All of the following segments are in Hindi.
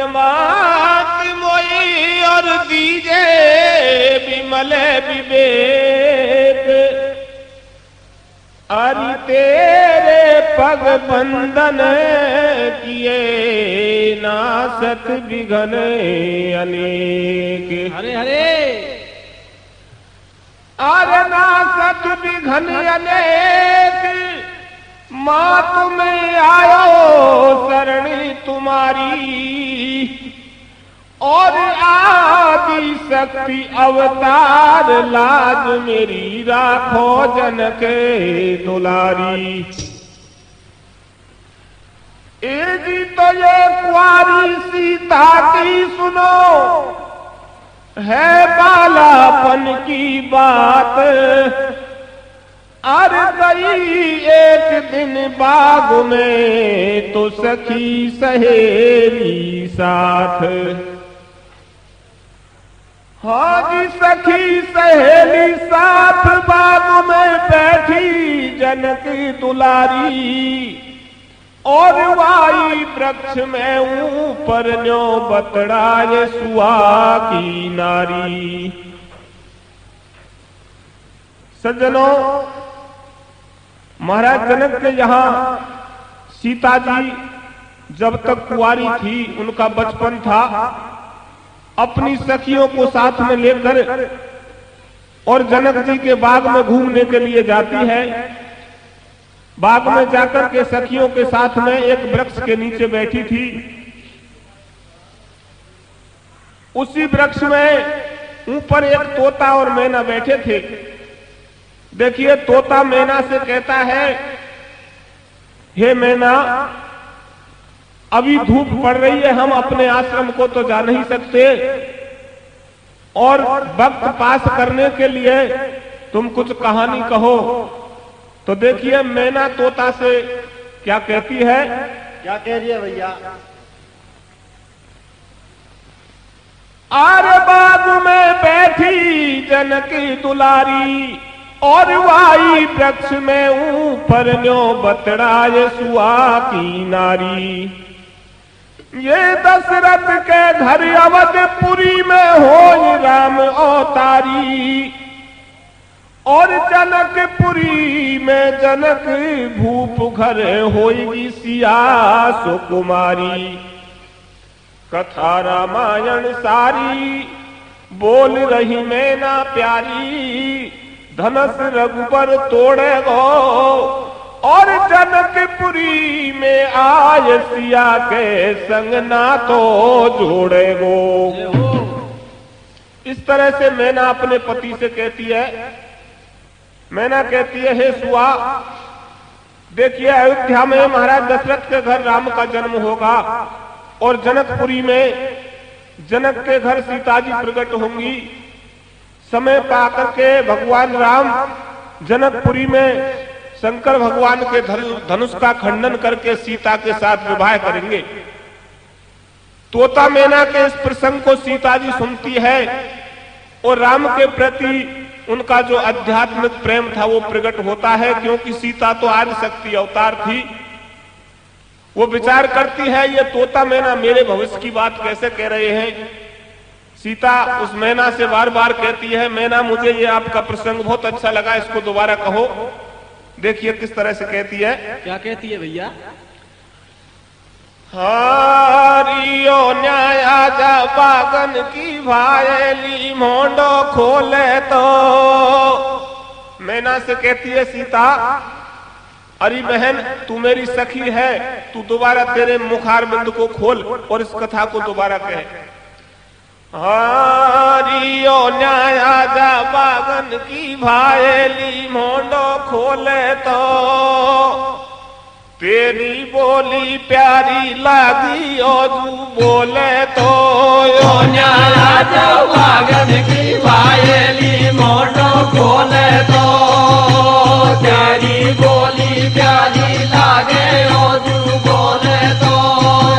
मात मोई और दीजे विमल विवेक, अरि तेरे पग बंधन किए नासत विघन अनेक। हरे हरे अरे नासत विघन अनेक, माँ तुम्हें आयो शरणी तुम्हारी, और आदि शक्ति अवतार लाज मेरी राखो जनक दुलारी। ए जी तो ये कुंवारी सीता की सुनो, है बालापन की बात, अर गई एक दिन बाग में तो सखी सहेली साथ। हाँ जी सखी सहेली साथ बाग में बैठी जनक दुलारी, और वाई वृक्ष में ऊपर न्यो बतड़ाए सुआ की नारी। सज्जनों, महाराज जनक के यहाँ सीता जी जब तक कुंवारी थी, उनका बचपन था, अपनी सखियों को साथ में लेकर और जनक जी के बाग में घूमने के लिए जाती है। बाग में जाकर के सखियों के साथ में एक वृक्ष के नीचे बैठी थी। उसी वृक्ष में ऊपर एक तोता और मैना बैठे थे। देखिए, तोता मैना से कहता है, हे मैना, अभी धूप पड़ रही है, हम अपने आश्रम को तो जा नहीं सकते, और वक्त पास करने के लिए तुम कुछ कहानी कहो। तो देखिए मैना तोता से क्या कहती है। क्या कह रही है भैया? आर बाग में बैठी जनकी दुलारी, और वाई वृक्ष में ऊपर न्यो बतड़ाए सुआ की नारी। ये दशरथ के घर अवधपुरी में हो राम अवतारी, और जनकपुरी में जनक भूप घर होगी सिया सुकुमारी। कथा रामायण सारी बोल रही मैना प्यारी, धनस रघुबर तोड़े गो, और जनकपुरी में आय सिया के संग ना तो जोड़े गो। इस तरह से मैना अपने पति से कहती है। मैना कहती है, हे सुआ, देखिए अयोध्या में महाराज दशरथ के घर राम का जन्म होगा, और जनकपुरी में जनक के घर सीता जी प्रकट होंगी। समय पाकर के भगवान राम जनकपुरी में शंकर भगवान के धनुष का खंडन करके सीता के साथ विवाह करेंगे। तोता मैना के इस प्रसंग को सीता जी सुनती है, और राम के प्रति उनका जो आध्यात्मिक प्रेम था वो प्रकट होता है, क्योंकि सीता तो आदि शक्ति अवतार थी। वो विचार करती है, ये तोता मैना मेरे भविष्य की बात कैसे कह रहे हैं। सीता उस मैना से बार बार कहती है, मैना मुझे ये आपका प्रसंग बहुत अच्छा लगा, इसको दोबारा कहो। देखिए किस तरह से कहती है। क्या कहती है भैया? हारियो न्याया जा बागन की भायली मोंडो खोले तो। मैना से कहती है सीता, अरे बहन, तू मेरी सखी है, तू दोबारा तेरे मुखार बिंद को खोल और इस कथा को दोबारा कहे। हारियो न्याया जा बागन की भायली मोंडो खोले तो, तेरी बोली प्यारी लागी और तू बोले तो। ओ न्याया जा बागन की भायली मोंडो खोले तो, तेरी बोली प्यारी लागे और तू बोले तो।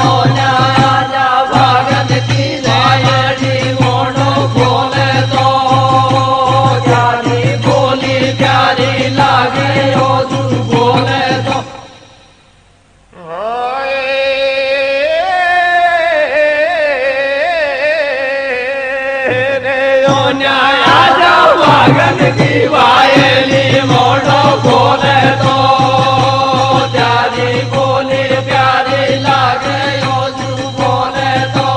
ओ न्याया जा बागन की भायली मोंडो खोले तो, तेरी बोली प्यारी लागे और तू बोले तो। रे ओ न्याया जाओ बागन की वायली मोड़ो खोले तो प्यारी बोली प्यारी लागे ओजू बोले तो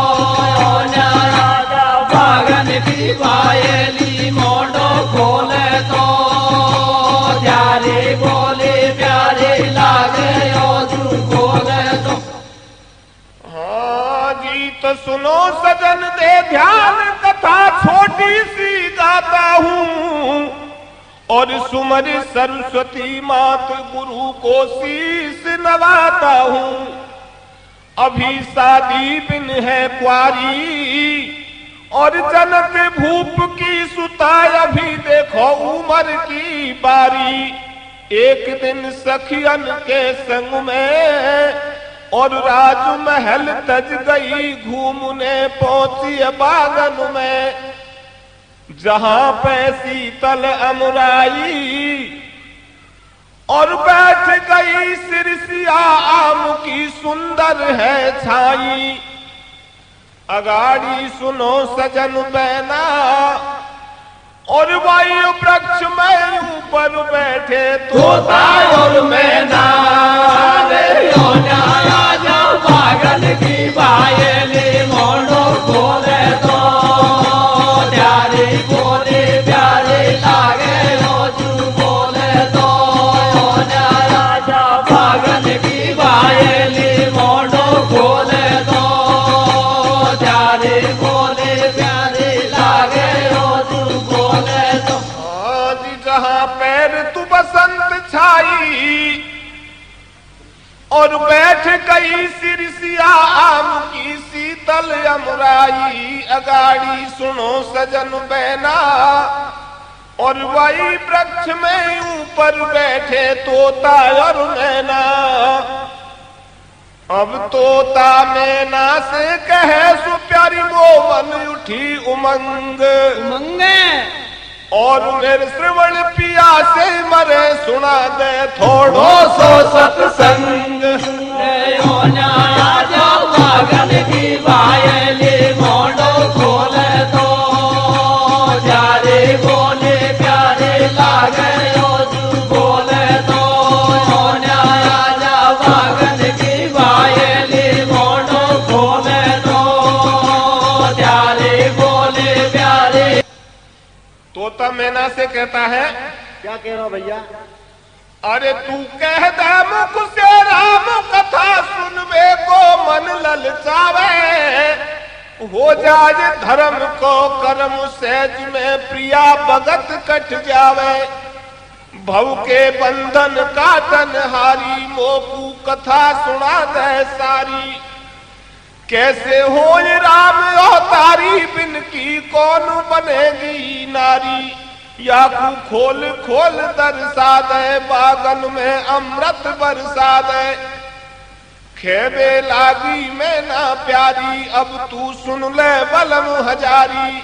न्याया जाओ बागन की वायली मोड़ो खोले तो प्यारी बोली प्यारी लागे ओजू बोले तो। हाँ जी तो सुनो सजन दे ध्यान कथा छोटी सी गाता हूँ और सुमर सरस्वती मात गुरु को शीश नवाता हूँ। अभी शादी बिन है कुआरी और जनक भूप की सुता अभी देखो उमर की बारी। एक दिन सखियन के संग में और राजमहल तज गई घूमने पहुंची बागन में जहां पे शीतल अमराई और बैठ गई सिरसिया आम की सुंदर है छाई। अगाड़ी सुनो सजन बैना और वायु वृक्ष में ऊपर बैठे तोता और मैना। बागन की वायली मोड़ो खोले तो प्यारी बोली प्यारी लागे ओजू बोले तो राजा बागन की वायली मोड़ो खोले तो प्यारी बोली प्यारी लागे ओजू बोले तो। आज जहां पैर तू बसंत छाई और बैठ गई सिरसिया आम की शीतल अमराई। अगाड़ी सुनो सजन बैना और वही वृक्ष में ऊपर बैठे तोता और मैना। अब तोता मैना से कहे सु प्यारी मोहन उठी उमंग मंगे और मेरे श्रवण पिया से मरे सुना दे थोड़ो सो सत्संग। बागन की वायली मोड़ो खोले तो प्यारे बोले प्यारे लागे ओजू बोले तो बागन की वायली मोड़ो खोले तो प्यारे बोले प्यारे। तोता मैना से कहता है क्या कह रहा हूँ भैया? अरे तू कह दे मुख से राम कथा सुनवे को मन ललचावे। हो जाए धर्म को कर्म सहज में प्रिया भगत कट जावे। भव के बंधन काटन हारी मोकू कथा सुना दे सारी। कैसे हो राम अवतारी बिन की कौन बनेगी नारी। याकू खोल खोल दरसा दे बागन में अमृत बरसा दे। खेबे लागी में ना प्यारी अब तू सुन ले बलम हजारी।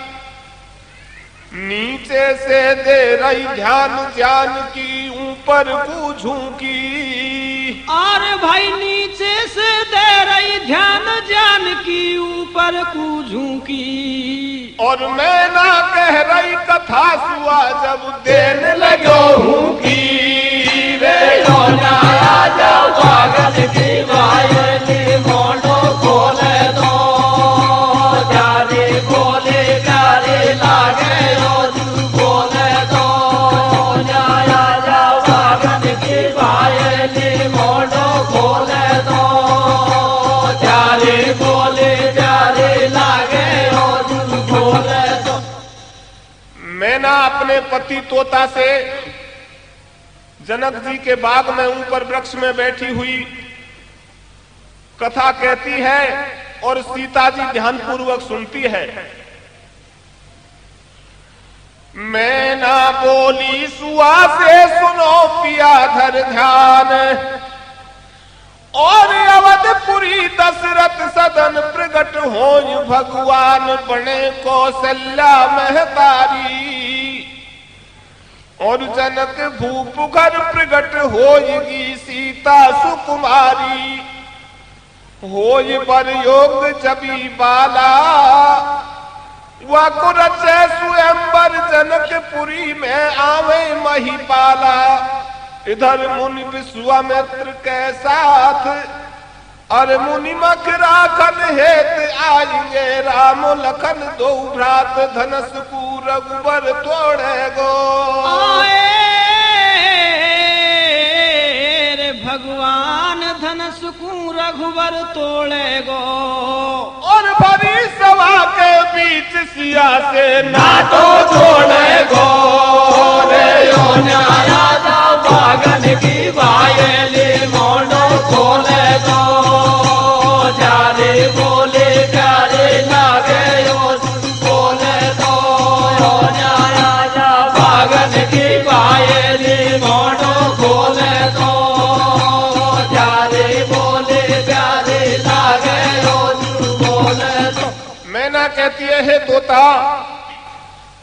नीचे से दे रही ध्यान जान की ऊपर को झुकी। और भाई नीचे से दे रही ध्यान जान की ऊपर को झुकी। और मैं ना कह रही कथा सुआ जब देने लगो हूँ की रे जाओ बागन की वायली मोड़ो खोले दो प्यारे बोले प्यारे लागे ओजू बोले दो जाओ बागन की वायली मोड़ो खोले दो प्यारे बोले प्यारे लागे ओजू बोले दो। मैना अपने पति तोता से जनक जी के बाग में ऊपर वृक्ष में बैठी हुई कथा कहती है और सीता जी ध्यानपूर्वक सुनती है। मैना बोली सुआ से सुनो पिया धर ध्यान और अवधपुरी दशरथ सदन प्रगट होय भगवान बने कौशल्या महतारी। और जनक भूप घर प्रगट होयगी सीता सुकुमारी। होय बर योग जबी बाला वाको रचे स्वयंवर जनकपुरी में आवे महिपाला। इधर मुनि विश्वामित्र के साथ और मुनि मख राखन हेत आएंगे राम लखन दो भ्रात धनस को रघुबर तोड़े गो। भगवान धनस को रघुबर तोड़े गो। और भरी सभा के बीच सिया से नाटो छोड़े गो। रे यो न्याया बागन की बायली मोनो खोले गो। जारे बोले प्यारे लागे यो बोले तो यो न्याया बागन की बायली मोनो खोले तो। मैना कहती है तोता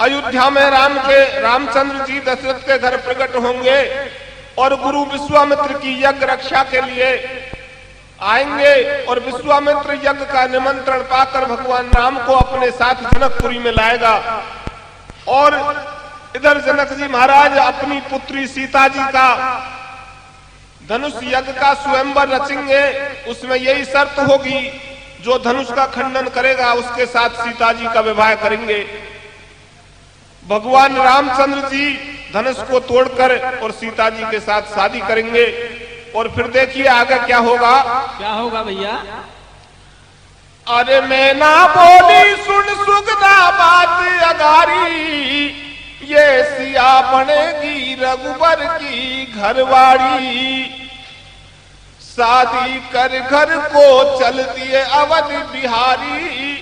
अयोध्या में रामचंद्र जी दशरथ के घर प्रकट होंगे और गुरु विश्वामित्र की यज्ञ रक्षा के लिए आएंगे और विश्वामित्र यज्ञ का निमंत्रण पाकर भगवान राम को अपने साथ जनकपुरी में लाएगा। और इधर जनक जी महाराज अपनी पुत्री सीता जी का धनुष यज्ञ का स्वयंवर रचेंगे। उसमें यही शर्त होगी जो धनुष का खंडन करेगा उसके साथ सीता जी का विवाह करेंगे। भगवान रामचंद्र जी धनुष को तोड़कर और सीता जी के साथ शादी करेंगे। और फिर देखिए आगे क्या होगा। क्या होगा भैया? अरे मैना बोली सुन सुगना बात अगारी। ये सिया बनेगी रघुबर की घरवाड़ी। शादी कर घर को चल दिए अवध बिहारी।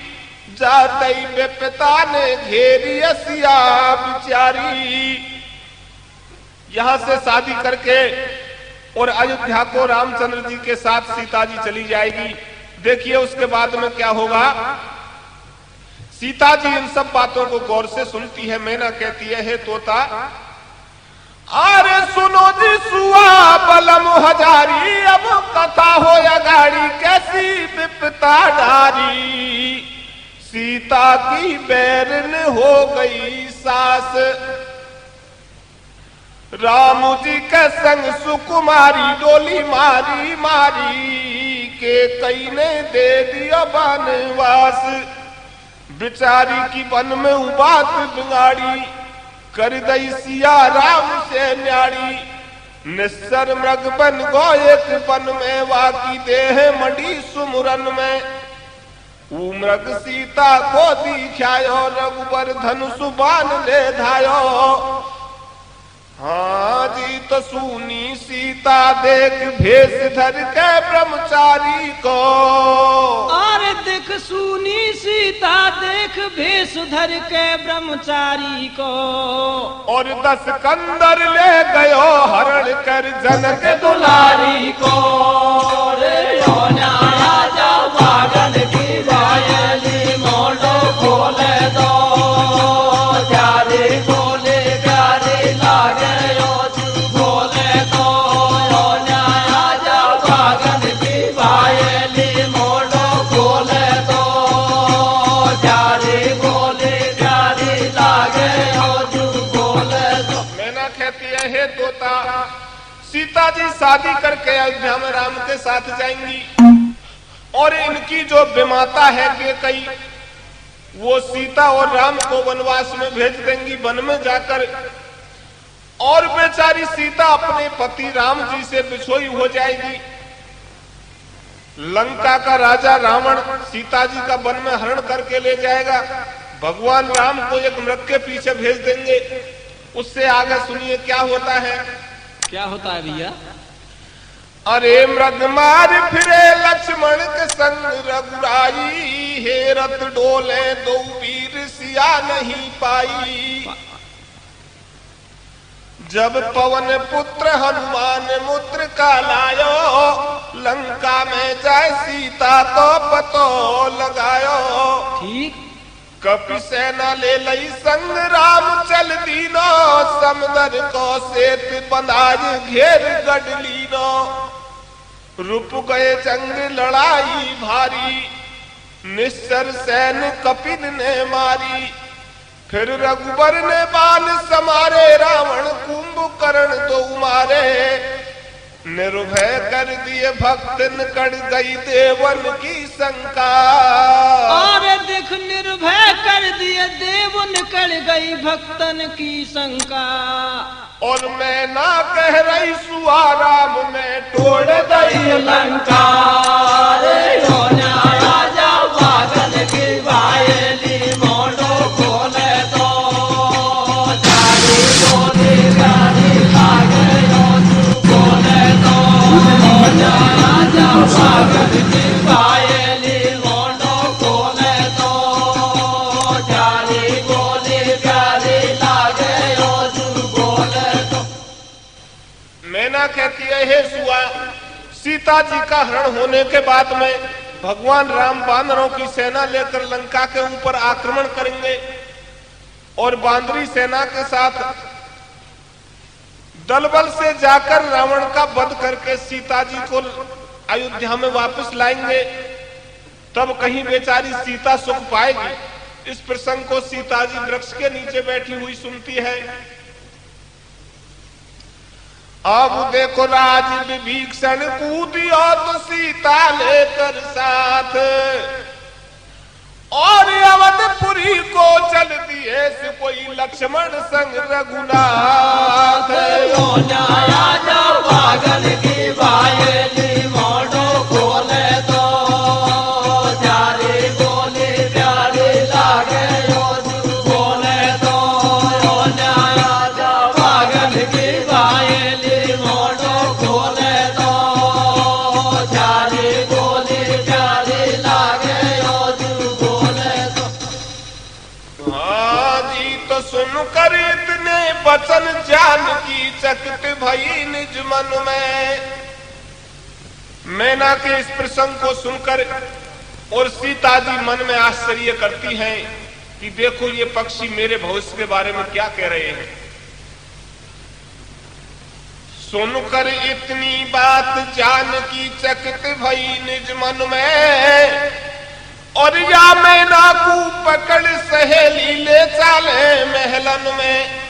जाते पिता ने घेरी सिया बिचारी। यहां से शादी करके और अयोध्या को रामचंद्र जी के साथ सीता जी चली जाएगी। देखिए उसके बाद में क्या होगा। सीता जी इन सब बातों को गौर से सुनती है। मैना कहती है हे तोता अरे सुनो जी सुआ बलम हजारी। अब कथा हो या गाड़ी कैसी विपता डारी। सीता की बैरन हो गई सास। राम जी के संग सुकुमारी डोली मारी मारी के कई ने दे दिया बनवास। बिचारी की वन में उबात बिगाड़ी कर दई सिया राम से न्याड़ी। निस्सर मृग बन गो एक वन में वाकी देह मडी सुमुरन में। मृग सीता को दिखायो रघुबर धनुष बाण ले धायो। हाँ जी तो सुनी सीता देख भेष धर के ब्रह्मचारी को। अरे देख सुनी सीता देख भेष धर के ब्रह्मचारी को। और 10 कंदर ले गयो हरण कर जनक दुलारी को। रे यो न्याया बागन की बायली मोड़ो खोले दो। जारे बोले प्यारे लागे सीता जी शादी करके अयोध्या में राम के साथ जाएंगी। और इनकी जो विमाता है कि कई वो सीता और राम को वनवास में भेज देंगी वन में जाकर। और बेचारी सीता अपने पति राम जी से बिछोई हो जाएगी। लंका का राजा रावण सीता जी का वन में हरण करके ले जाएगा। भगवान राम को एक मृग के पीछे भेज देंगे। उससे आगे सुनिए क्या होता है। क्या होता है भैया? अरे मृग मार फिरे लक्ष्मण के संग रघुराई। हे रथ डोले दो वीर सिया नहीं पाई। जब पवन पुत्र हनुमान मुद्र का लायो। लंका में जाए सीता तो पतो लगायो। ठीक कपि सेना ले लई संग राम चल दीनो। समदर को सेत बंधाज घेर गढ़ लीनो। रुप गए जंग लड़ाई भारी। निश्चर सैन कपिल ने मारी, फिर रघुबर ने बाल समारे, रावण कुंभकर्ण दो मारे। निर्भय कर दिए भक्तन, कट गई देवन की शंका। और देख निर्भय कर दिए देवन, कट गई भक्तन की शंका। और मैं ना कह रही सुआ राम में तोड़ दई लंका। राजा पागल की वायली मोड़ो खोले तो, चारी गोली गाड़ी लागे खोले तो। राजा पागल की वायली मोड़ो खोले तो, चारी गोली गाड़ी लागे खोले तो। मैना कहती है, हे सुआ, सीता जी का हरण होने के बाद में भगवान राम बानरों की सेना लेकर लंका के ऊपर आक्रमण करेंगे और बांदरी सेना के साथ दलबल से जाकर रावण का वध करके सीता जी को अयोध्या में वापस लाएंगे। तब कहीं बेचारी सीता सुख पाएगी। इस प्रसंग को सीता जी वृक्ष के नीचे बैठी हुई सुनती है। अब देखो राज विभीषण कूदियो तो सीता लेकर साथ, और अवधपुरी को चल दिए से कोई लक्ष्मण संग रघुनाथ। राजा पागल की वायली मोड़ो खोले तो, चारी गोली प्यारी लागे खोले तो। राजा पागल की वायली मोड़ो खोले तो, चारी गोली प्यारी लागे खोले तो। हाँ जी, तो सुनकर इतने वचन जानकी चकित भई निज मन में। मैना के इस प्रसंग को सुनकर और सीता जी मन में आश्चर्य करती हैं कि देखो ये पक्षी मेरे भविष्य के बारे में क्या कह रहे हैं। सुनकर इतनी बात जानकी चकित भई निज मन में, और या मैना को पकड़ सहेली ले चाले महलन में।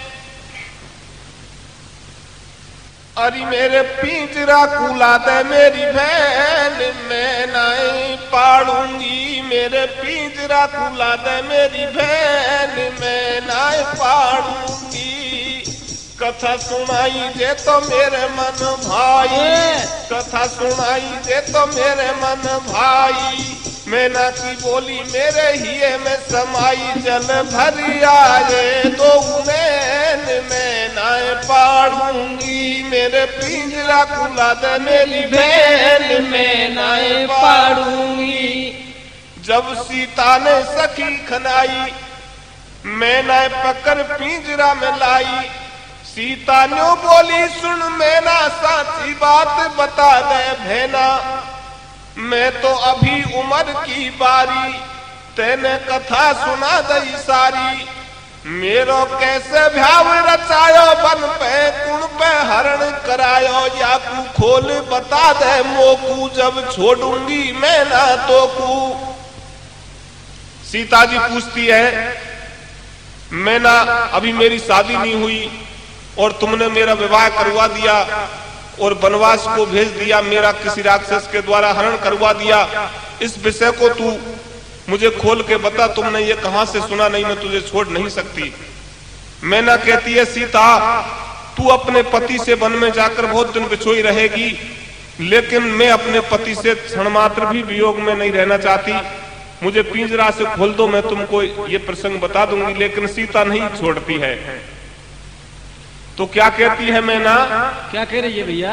अरे मेरे पिंजरा कुला दे मेरी बहन, मैं नहीं पाड़ूंगी। मेरे पिंजरा कुला दे मेरी बहन, मैं नहीं पाड़ूंगी। कथा सुनाई दे तो मेरे मन भाई, कथा सुनाई दे तो मेरे मन भाई। मैना की बोली मेरे हिये में समाई, जल भरी आए तो नैन मैं नाय पाड़ूंगी। मेरे पिंजरा खुला दे मेरी बहन, मैं नाय पाड़ूंगी। जब सीता ने सखी खनाई, मैना पकड़ पिंजरा में लाई। सीता न्यू बोली सुन मैना, साची बात बता दे भेना। मैं तो अभी उम्र की बारी, तेने कथा सुना दई सारी। मेरो कैसे भ्याव रचायो, बन पे कुण पे हरण करायो। याकू खोल बता दे मोकू, जब छोड़ूंगी मैं ना तो कू। सीता जी पूछती है, मैं ना अभी मेरी शादी नहीं हुई और तुमने मेरा विवाह करवा दिया और वनवास को भेज दिया, मेरा किसी राक्षस के द्वारा हरण करवा दिया। इस विषय को तू मुझे खोल के बता, तुमने ये कहां से सुना? नहीं, मैं तुझे छोड़ नहीं सकती। मैना कहती है, सीता तू अपने पति से वन में जाकर बहुत दिन बिछोई रहेगी, लेकिन मैं अपने पति से क्षण मात्र भी वियोग में नहीं रहना चाहती। मुझे पिंजरा से खोल दो, मैं तुमको ये प्रसंग बता दूंगी। लेकिन सीता नहीं छोड़ती है। तो क्या कहती है मैना? क्या कह रही है भैया?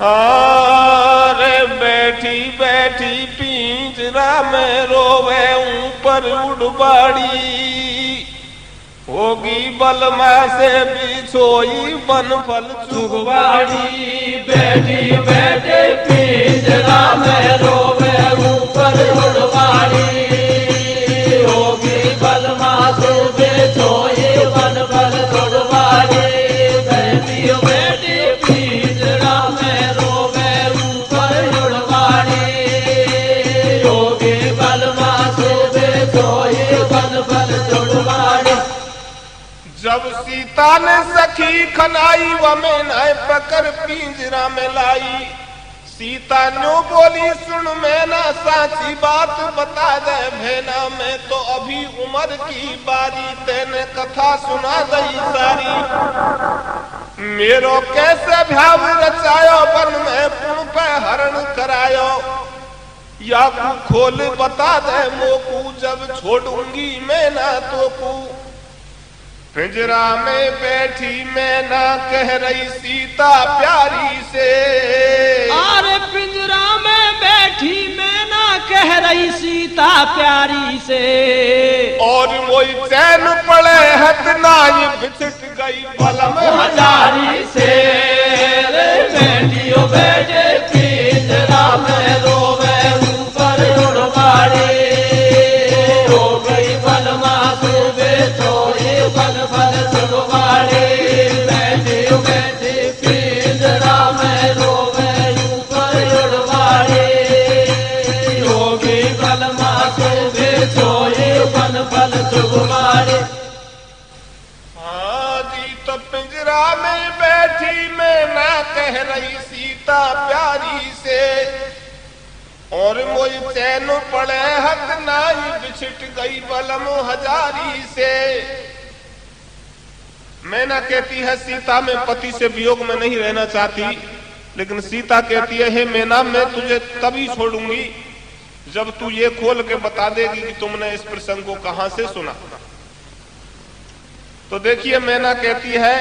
अरे बैठी बैठी पिंजरा में रोवे ऊपर उड़बाड़ी, होगी बलमा से बिछोई बनफल चुगवाड़ी। बैठी बैठी पिंजरा में रोवे ऊपर उड़बाड़ी, होगी बलमा से बिछोई बनफल चुगवाड़ी। बलमा जब सीता ने सखी खनाई व मैना पकड़ पिंजरा में लाई। सीता न्यू बोली सुन मैना साची बात बता दे भेना, मैं तो अभी उम्र की बारी तेने कथा सुना दई सारी। मेरो कैसे भ्याव रचायो वन में पुण पे हरण करायो, या खोल बता दे मोकू जब छोड़ूंगी मैना तो को। पिंजरा में बैठी मैना कह रही सीता प्यारी से, अरे पिंजरा में बैठी मैना कह रही सीता प्यारी से। और वही चैन पड़े हथनाई बिछट गई बलम हजारी से। बैठियो बैठे पिंजरा में रोवे ऊपर उड़वाड़ी, हो गई बलमा सुबे सोए बल बल सुड़वाड़ी। बैठियो बैठे पिंजरा में रोवे ऊपर उड़वाड़ी, हो गई बलमा सुबे सोए बल बल सुड़वाड़ी। हाँ जी, तो पिंजरा में बैठी मैना कह रही सीता प्यारी से, और मोई चैन पड़े हथ नाई बिछट गई बलम हजारी से। मैना कहती है सीता मैं पति से वियोग में नहीं रहना चाहती, लेकिन सीता कहती है हे मैना मैं तुझे तभी छोड़ूंगी जब तू ये खोल के बता देगी कि तुमने इस प्रसंग को कहां से सुना। तो देखिए मैना कहती है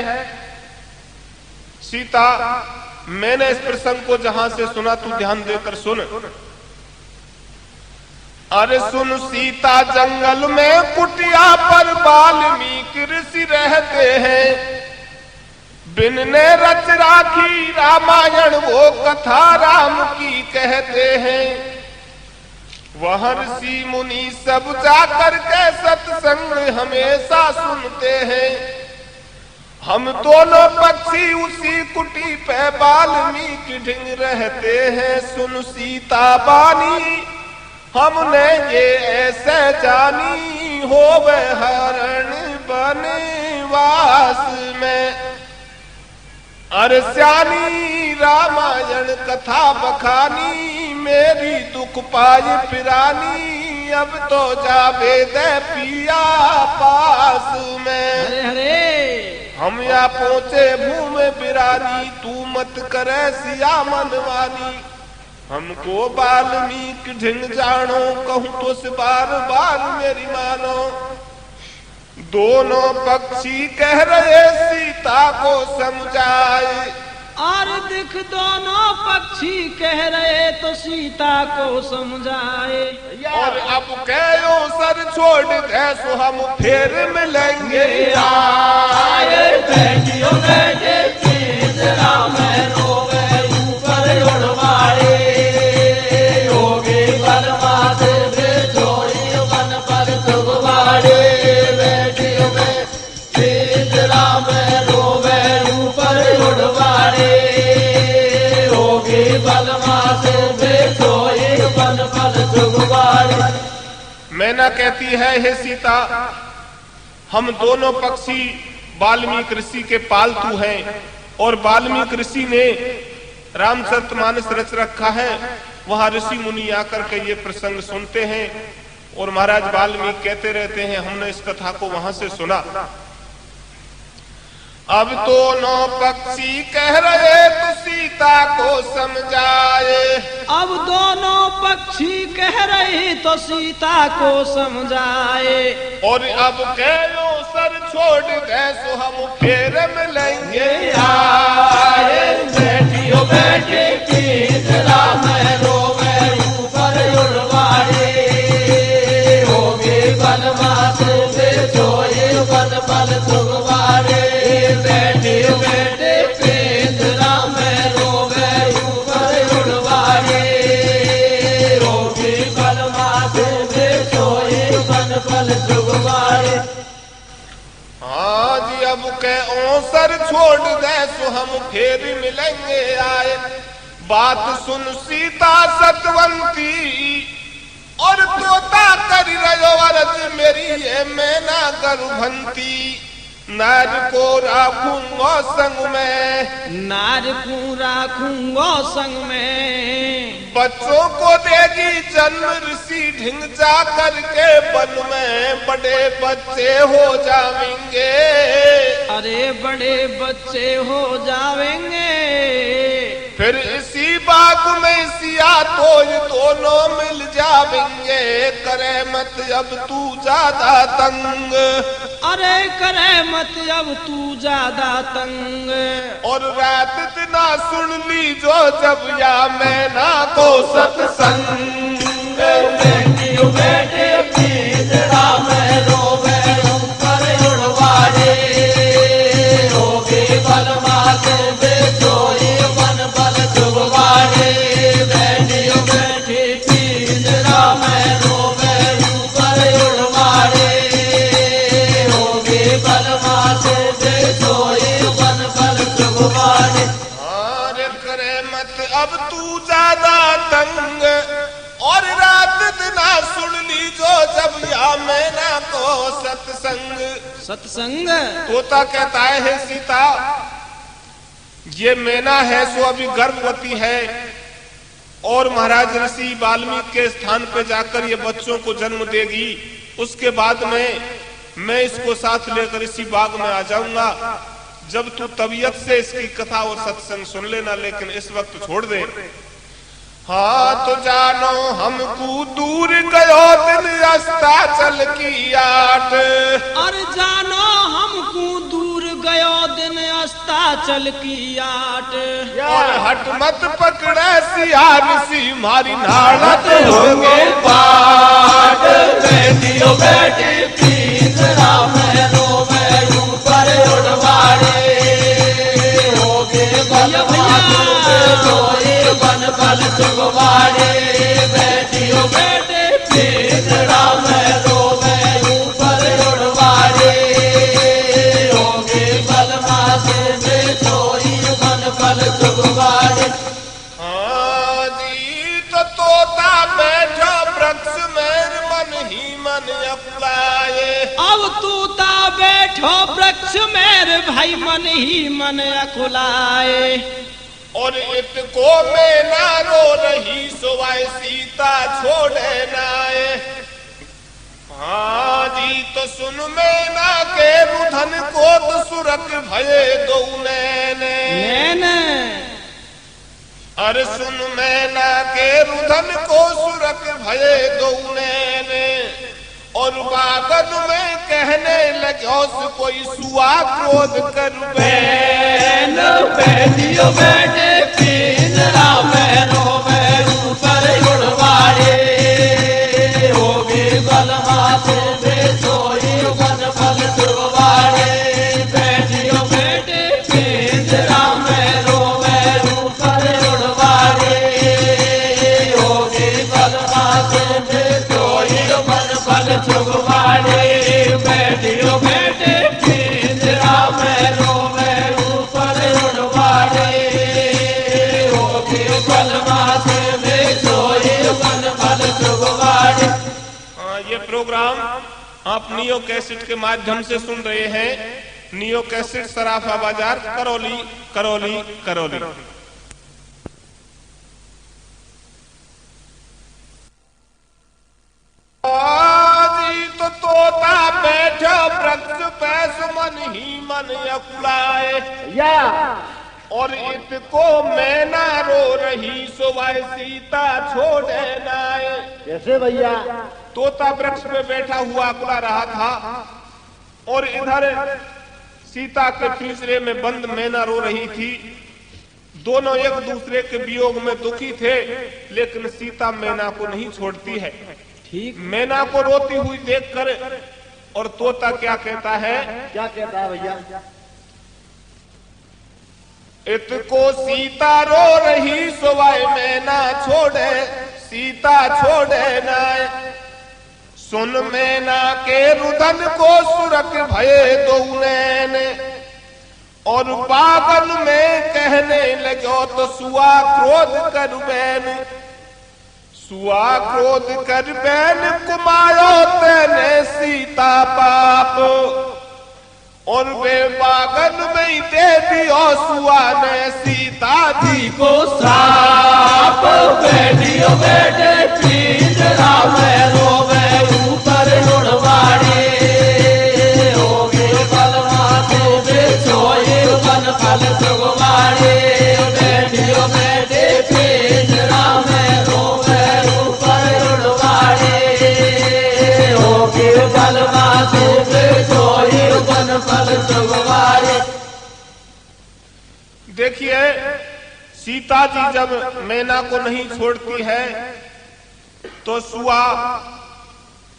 सीता मैंने इस प्रसंग को जहां से सुना तू ध्यान देकर सुन। अरे सुन सीता जंगल में कुटिया पर वाल्मीकि ऋषि रहते हैं, बिन ने रच राखी रामायण वो कथा राम की कहते हैं। वह ऋषि मुनि सब जाकर के सत्संग हमेशा सुनते हैं। हम दोनों पक्षी उसी कुटी पे वाल्मीकि ढिंग रहते हैं। सुन सीता बानी हमने ये ऐसे जानी, होवे हरण बनवास में। अरे स्यानी रामायण कथा बखानी, मेरी दुख पाई पिरानी, अब तो जावे दे पिया पास में। हरे हरे हम या पहुंचे भूमि बिरानी, तू मत करे सिया मनवानी। हमको वाल्मीकि ढिंग जानो, कहूं तो से बार बार मेरी मानो। दोनों पक्षी कह रहे सीता को समझाए, और दिख दोनों पक्षी कह रहे तो सीता को समझाए। और अब कहो सर छोड़ दे सो हम फिर मिलेंगे। आए बैठियो बैठे पिंजरा में रोवे ऊपर उड़वाड़ी, होगी बलमा से बेचोरी बन पर सुगवाड़ी। बैठियो बैठे पिंजरा में रोवे ऊपर उड़वाड़ी, होगी बलमा से बेचोरी बन पर सुगवाड़ी। मैना कहती है हे सीता हम दोनों पक्षी वाल्मीकि ऋषि के पालतू हैं, और वाल्मीकि ऋषि ने रामचरितमानस रच रखा है। वहां ऋषि मुनि आकर के ये प्रसंग सुनते हैं, और महाराज वाल्मीकि कहते रहते हैं हमने इस कथा को वहां से सुना। अब दोनों पक्षी कह रहे तो सीता को समझाए। अब दोनों पक्षी कह रहे तो सीता को समझाए। और अब कहो सर छोड़ दे सो हम फिर मिलेंगे। आए बैठियो बैठे पिंजरा में रोवे ऊपर उड़वाड़ी, होगी बलमा से बेचोरी बन बल सुगवाड़ी। बैठियो बैठे पिंजरा में रोवे ऊपर उड़वाड़ी, होगी बलमा से बेचोरी बन बल सुगवाड़ी। हाँ जी, अब कहो सर छोड़ दे सो हम फिर मिलेंगे आए। बात सुन सीता सतवंती, और तोता कर रहो अर्ज मेरी ये मैना गर्भंती। नार को राखूंगा संग में, नार को राखूंगा संग में। बच्चों को देगी जन्म ऋषि ढिंग जा करके वन में, बड़े बच्चे हो जाएंगे। अरे बड़े बच्चे हो जाएंगे। फिर इसी बाग में सिया तो ये दोनों मिल जाएंगे। करे मत अब तू ज्यादा तंग, अरे करे मत अब तू ज्यादा तंग। और रात दिन सुन ली जो जब या मैना को सत्संग। बेटियों बेटे पिंजरा में रोवे ऊपर उड़वाड़े, रोगे बलवा के बेचोई वन बल चुगवाड़े। बेटियों बेटे पिंजरा में रोवे ऊपर उड़वाड़े, रोगे बलवा के बेचोई वन बल चुगवाड़े। अरे करे मत अब तू ज्यादा तंग, और रात दिन सुन ली जो जब या मैना को सत्संग। सत्संग तोता कहता है सीता, ये मैना है सो अभी गर्भवती है, और महाराज ऋषि वाल्मीकि के स्थान पे जाकर ये बच्चों को जन्म देगी। उसके बाद में मैं इसको साथ लेकर इसी बाग में आ जाऊंगा। जब तू तबीयत से इसकी कथा और सत्संग सुन लेना, लेकिन इस वक्त छोड़ दे। हाँ तो जानो हमको दूर गयो दिन अस्ताचल की आट, और जानो हमको दूर गयो दिन अस्ताचल की आट। और हट मत पकड़े सियार सी मारी नाड़त होंगे पाट। बेटियों बेटी पिंजरा में रोवे ऊपर उड़वाड़े, होगे बलवा बेचोई वन बल चुगवाड़े। बेटियों बेटे पिंजरा में रोवे ऊपर उड़वाड़े, होगे बलवा से बेचोई वन बल चुगवाड़े। हाँ जी तो तोता बैठा वृक्ष में मन ही मन अकुलाए। अब तूता बैठो वृक्ष मेरे भाई मन ही मन अकुलाए। और इतको में ना रो रही सुवाय सीता छोड़े नाए। हाँ जी तो सुन में ना के रुधन को तो सुरक भये दो नैने। अरे सुन में ना के रुधन को सुरक भये दो नैने। और बागन में कहने लगे कोई सुआ क्रोध कर बैन। बेटियों बेटे पिंजरा में रोवे ऊपर उड़वाड़े, होगे बलवा से बेचोई वन बल चुगवाड़े। बेटियों बेटे पिंजरा में रोवे ऊपर उड़वाड़े, होगे बलवा से बेचोई वन बल चुगवाड़े। बेटियों बेटे पिंजरा में रोवे ऊपर उड़वाड़े, होगे बलवा से बेचोई वन बल चुगवाड़े। ये प्रोग्राम आप नियो कैसेट के माध्यम से सुन रहे हैं। नियो कैसेट सराफा बाजार करौली करौली करौली। तो तोता बैठा वृक्ष पैस मन ही मन अकुलाए। और इतको मैना रो रही सुवाय सीता छोड़े नाए। कैसे भैया? तोता वृक्ष पे बैठा हुआ अकुला रहा था, और इधर सीता के पिंजरे में बंद मैना रो रही थी। दोनों एक दूसरे के वियोग में दुखी थे, लेकिन सीता मैना को नहीं छोड़ती है। ठीक मैना को रोती हुई देखकर और तोता क्या कहता है? क्या कहता है भैया? इतको सीता रो रही सुवाय मैना छोड़े, सीता छोड़े ना। सुन मैना के रुदन को सुरक भये दो नैने। और बागन में कहने लगो तो सुआ क्रोध कर बैन। सुआ क्रोध कर बैन कुमायो तेने सीता पाप। और वे बागन में ही दे दियो सुआ ने सीता जी को श्राप बेटियों बेटे पिंजरा में रोवे ऊपर उड़वाड़ी होगे बलमा तो बेचोए बन फल सुगवाड़ी बेटियों बेटे पिंजरा में रोवे ऊपर उड़वाड़ी होगे बलमा तो बेचोए बन फल सुगवाड़ी। देखिए सीता जी जब मैना को नहीं छोड़ती है तो सुआ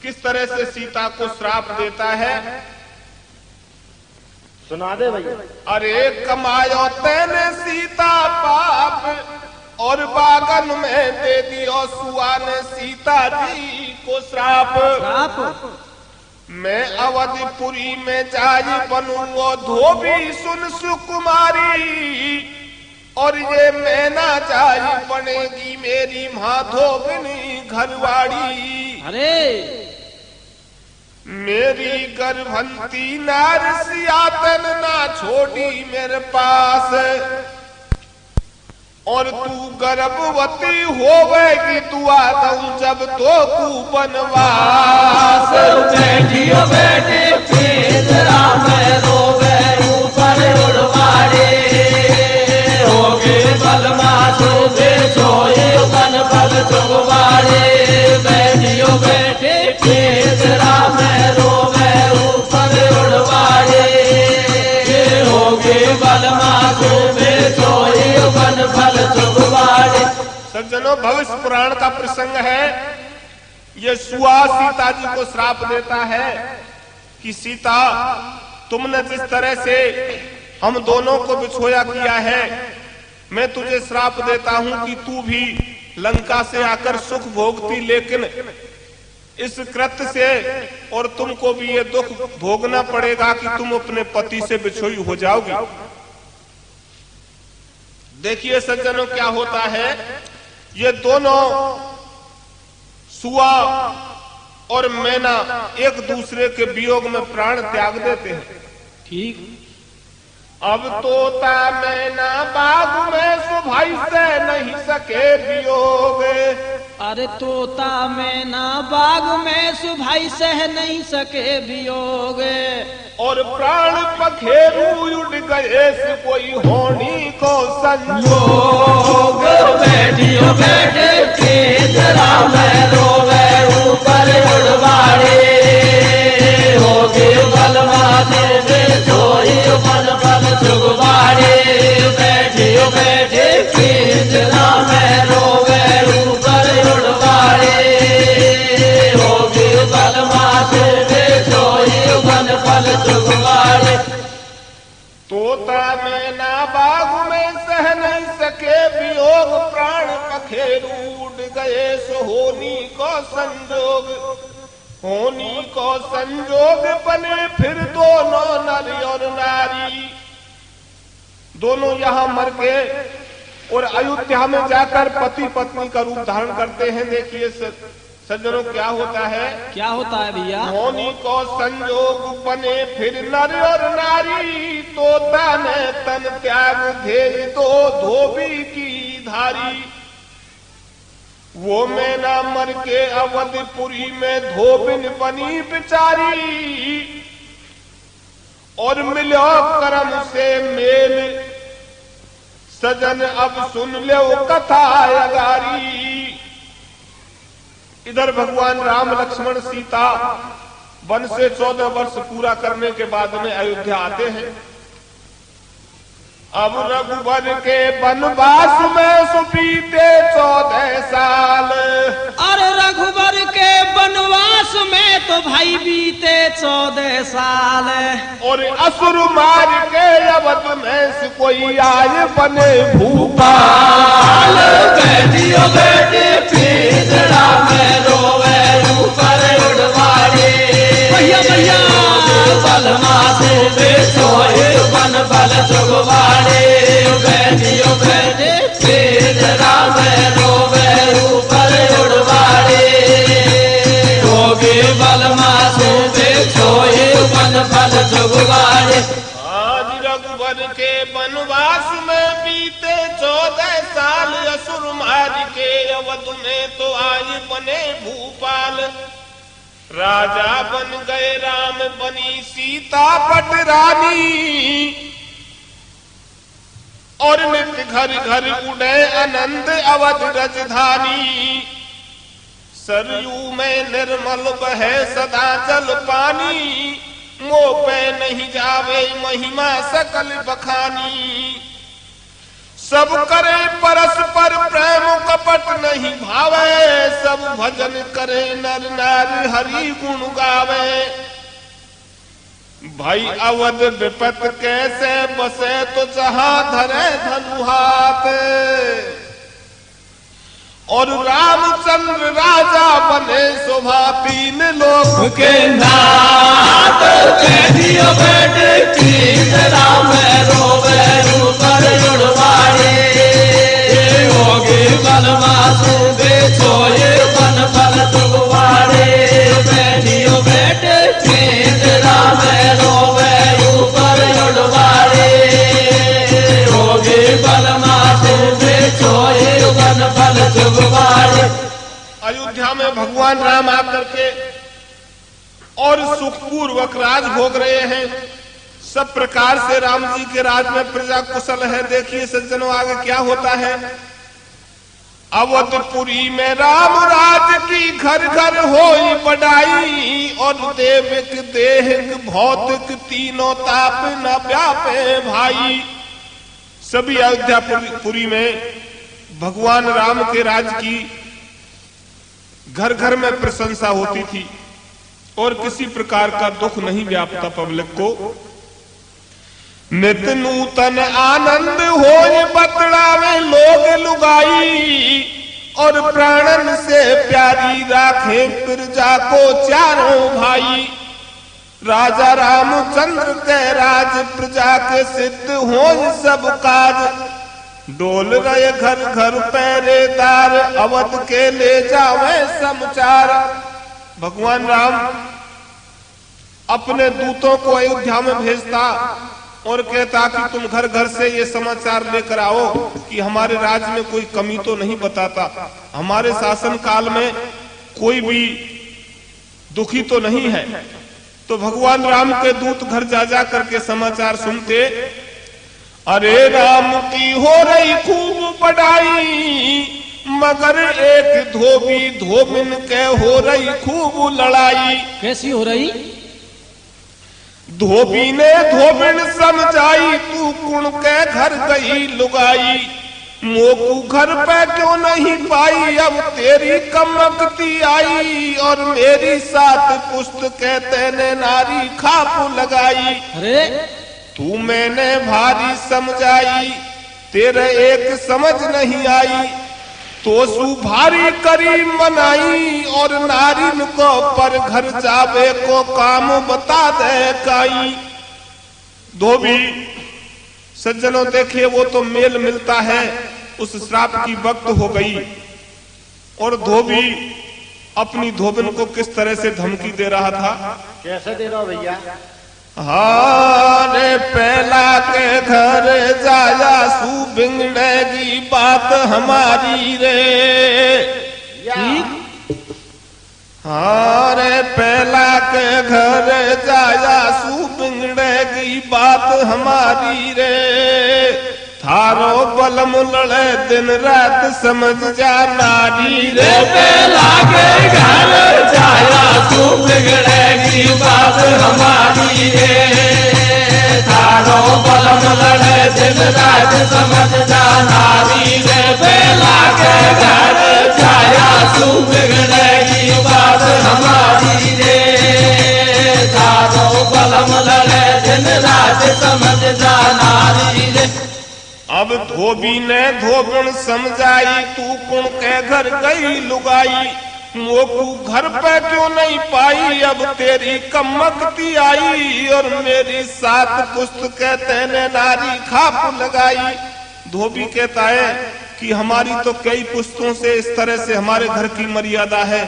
किस तरह से सीता को श्राप देता है। सुना दे भैया। अरे कमायो तेने सीता पाप और बागन में दे दियो सुआ ने सीता जी को श्राप। मैं अवधपुरी में जाई बनूंगो धोबी सुन सुकुमारी और ये मैना जाई बनेगी मेरी माँ धोबिनी घरवाड़ी। अरे मेरी गर्भवती नार सियातन ना छोड़ी मेरे पास और तू गर्भवती होवेगी दुआ दूं जब तो तू बनवास। बेटियों बेटे पिंजरा में रोवे ऊपर उड़वाड़ी होगे बलमा तो बेचोए बन फल सुगवाड़ी बेटियों बेटे पिंजरा में रोवे ऊपर उड़वाड़ी होगे बलमा तो बेचोए बन फल सुगवाड़ी। सज्जनों भविष्य पुराण का प्रसंग है। ये सुआ सीता जी को श्राप देता है कि सीता तुमने जिस तरह से हम दोनों को बिछोया किया है मैं तुझे श्राप देता हूं कि तू भी लंका से आकर सुख भोगती लेकिन इस कृत्य से और तुमको भी ये दुख भोगना पड़ेगा कि तुम अपने पति से बिछोई हो जाओगी। देखिए सज्जनों क्या होता है ये दोनों सुआ और मैना एक दूसरे के वियोग में प्राण त्याग देते हैं। ठीक। अब तोता मैना बाग में सुभाई से नहीं सके वियोग। अरे तोता मैना बाग में सुभाई सह नहीं सके वियोग और प्राण पखेरु उड़ गए से कोई होनी को संजोग। बेटियों बेटे पिंजरा में रोवे ऊपर उड़वाड़ी होगे बलमा तो बेचोई बन फल सुगवाड़ी बेटियों बेटे पिंजरा में रोवे ऊपर उड़वाड़ी होगे बलमा तो बेचोई बन फल सुगवाड़ी। तोता मैना बाग में सह नहीं सके वियोग प्राण पखेरु उड़ गए सो होनी को संजोग। होनी को संजोग बने फिर दोनों नर और नारी दोनों यहाँ मर गए और अयोध्या में जाकर पति पत्नी का रूप धारण करते हैं। देखिए सज्जनों क्या होता है। क्या होता है भैया। होनी को संजोग बने फिर नर और नारी तोता ने तन त्याग धेज दो धोबी की धारी। वो मैना मर के अवधपुरी में धोबिन बनी बिचारी और मिलो करम से मेल सजन अब सुन लो कथा अगारी। इधर भगवान राम लक्ष्मण सीता वन से 14 वर्ष पूरा करने के बाद में अयोध्या आते हैं। अब रघुवर के वनवास में सुबीते 14 साल। अरे रघुवर के वनवास में तो भाई बीते 14 साल और असुर मार के अवध में से कोई आए बने भूपाल। बेटियों बेटे पिंजरा में रोवे ऊपर उड़वाड़ी भैया भैया बलमा से बेचोए बन फल सुगवाड़ी बेटियों बेटे पिंजरा में रोवे ऊपर उड़वाड़ी होगे बलमा से बेचोए बन फल सुगवाड़ी। आज रघुवर के वनवास में बीते 14 साल असुर मार के अवध में तो आज बने भूपाल। राजा बन गए राम बनी सीता पट रानी और नित्य घर घर उड़े आनंद अवध राजधानी। सरयू में निर्मल बहे सदा जल पानी मोह पे नहीं जावे महिमा सकल बखानी। सब करे परस्पर प्रेम कपट नहीं भावे सब भजन करे नर नारी हरि गुण गावे। भाई अवध विपत कैसे बसे तो जहां धरे धनु हाथ और रामचंद्र राजा बने शोभा 3 लोक के नाथ कैदियो बैठे कीर्त राम रोवे रूपर जुड़वाड़े होगे बलवासु बेचोए बन बल दुगवाड़े बैठियो बैठे कीर्त राम रोवे रूपर जुड़वाड़े होगे बलवासु बेचोए बन बल दुगवाड़े। अयोध्या में भगवान राम आकर के और सुखपूर्वक राज भोग रहे हैं। सब प्रकार से राम जी के राज में प्रजा कुशल है। देखिए सज्जनों आगे क्या होता है। अवधपुरी में राम राज की घर घर होई बढ़ाई और देविक देहिक भौतिक तीनों ताप न व्यापे भाई। सभी अयोध्यापुरी में भगवान राम के राज की घर घर में प्रशंसा होती थी और किसी प्रकार का दुख नहीं व्यापता पब्लिक को। नित नूतन आनंद होय बतड़ावे लोग लुगाई और प्राणन से प्यारी राखे प्रजा को चारों भाई। राजा रामचंद्र के राज प्रजा के सिद्ध होय सब काज डोल रहे घर घर पहरेदार अवध के ले जावे समाचार। भगवान राम अपने दूतों को अयोध्या में भेजता और कहता कि तुम घर घर से ये समाचार लेकर आओ कि हमारे राज्य में कोई कमी तो नहीं बताता, हमारे शासन काल में कोई भी दुखी तो नहीं है। तो भगवान राम के दूत घर जा जा करके समाचार सुनते। अरे राम की हो रही खूब बढ़ाई मगर एक धोबी धोबिन के हो रही खूब लड़ाई। कैसी हो रही? धोबी ने धोबिन समझाई तू कुण के घर गई लुगाई। मोकू घर पे क्यों नहीं पाई अब तेरी कमकती आई और मेरी 7 पुस्त के तेने नारी खाप लगाई। अरे तू मैंने भारी समझाई तेरे एक समझ नहीं आई तो सु भारी करी मनाई और नारिन को पर घर जावे को काम बता दे काई। धोबी सज्जनों देखिए वो तो मेल मिलता है उस श्राप की वक्त हो गई और धोबी अपनी धोबिन को किस तरह से धमकी दे रहा था। कैसे दे रहा भैया? हारे पहला के घर जाया सू बिगड़ेगी बात हमारी रे। हारे पहला के घर जाया सू बिगड़ेगी बात हमारी रे। थारो बलम लड़े दिन रात समझ जा नारी रे। पहला के घर जाया सू बिगड़ेगी बात हमारी रे। थारो बलम लड़े दिन रात समझ जा नारी रे। पहला के घर जाया सू बिगड़ेगी बात हमारी रे। थारो बलम लड़े दिन रात समझ जा नारी रे। अब धोबी ने धोबिन समझाई तू कुण के घर गई लुगाई। मोकू घर पे क्यों नहीं पाई अब तेरी कमकती आई और मेरी 7 पुस्तकें तेने नारी खाप लगाई। धोबी कहता है कि हमारी तो कई पुस्तकों से इस तरह से हमारे घर की मर्यादा है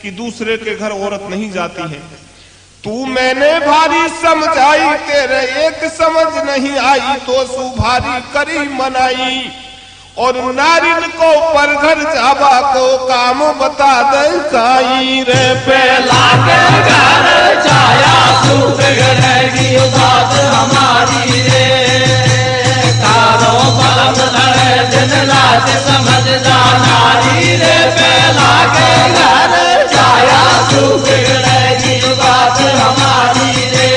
कि दूसरे के घर औरत नहीं जाती है। तू मैंने भारी समझाई तेरे एक समझ नहीं आई, तो सु भारी करी मनाई। और नारिन को पर घर जावा को काम बता दे काई रे पहला के घर जाया तू बिगड़ेगी बात हमारी रे। तारो बलम लड़े दिन रात समझ नारी रे। पहला के घर जाया तू बिगड़ेगी बात हमारी रे।